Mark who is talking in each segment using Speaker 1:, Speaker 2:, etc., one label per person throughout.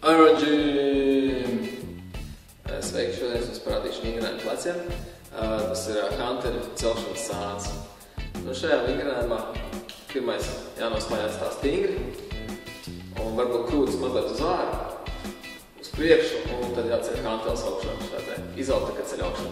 Speaker 1: Oranžīm! Sveiki, šodien es jums parādīšu vingrinājuma pleciem. Tas ir Hunter celšanas sāns. Šajā vingrinājumā pirmais jānoslājās tā stingri un varbūt krūtis mazliet uz āru, uz priekšu, un tad jāceļ hantels augšā. Šādā izaut tā, kad ceļ augšā.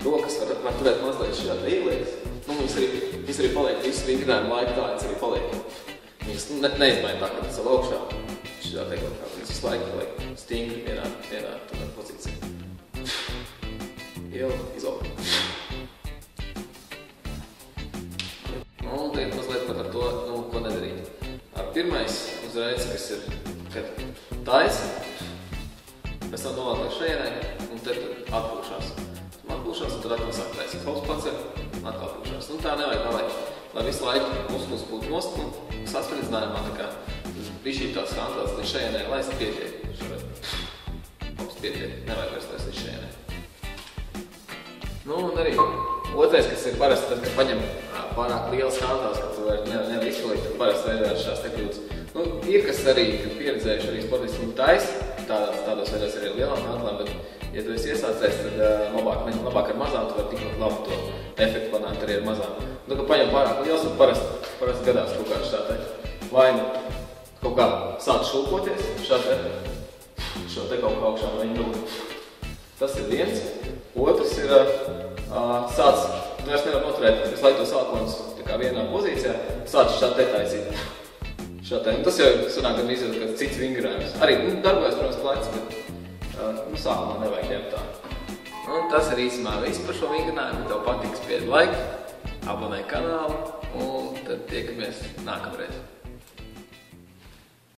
Speaker 1: Rokas var turēt mazliet šādā ieliekas. Viņas arī paliek visu vingrinājumu laiku tā, viņas arī paliek. Viņas neizmaina tā, kad tas ir augšā. Šādā teikt, viņas visu laiku paliek stingri vienā pozīcijā. Ielu, izaut. Un tagad mazliet pat ar to, ko nedarīt. Pirmais uzreiz, kas ir, kad taisa, pēc tam novēlēt šajienai, un tad atpūšās. Atpūšās, un tad atkal sāk taisīt. Hops pacer, atkal atpūšās. Tā nevajag, lai visu laiku muskulis būtu nost, un saspriedzinājumā tā kā bišķīt tās hantels līdz šajienai, lai es pietiek. Hops pietiek, nevajag vairs taisīt līdz šajienai. Un arī otrais, kas ir parasti, tad, kad paņem pārāk liels hantels, ka tu vairs nevar izpalikt, tad parasti veidās šās te kļūdas. Ir, kas arī, kad pieredzējuši arī sportisti taisa, tādos veidās arī lielām hantelām, bet ja tu esi iesācējis, tad labāk ar mazām, tu vari tikpat labi to efektu panākt arī ar mazām. Kad paņem pārāk liels, tad parasti gadās kaut kā šā te vai kaut kā sāk šūpoties, šo te kaut kā augšā vai nūri. Tas ir viens. Otrs ir sāc, tu vairs nevar noturēt, visu laiku to sākums vienā pozīcijā, sāc šā te taisīt. Tas jau sanāk, kad izjūt kāds cits vingrinājums. Arī darbojas, protams, plecs, bet sākumā nevajag ņemt tā. Tas ir īsumā viss par šo vingrinājumu. Ja tev patiks, spied like, abonē kanālu, un tad tiekamies nākamreiz.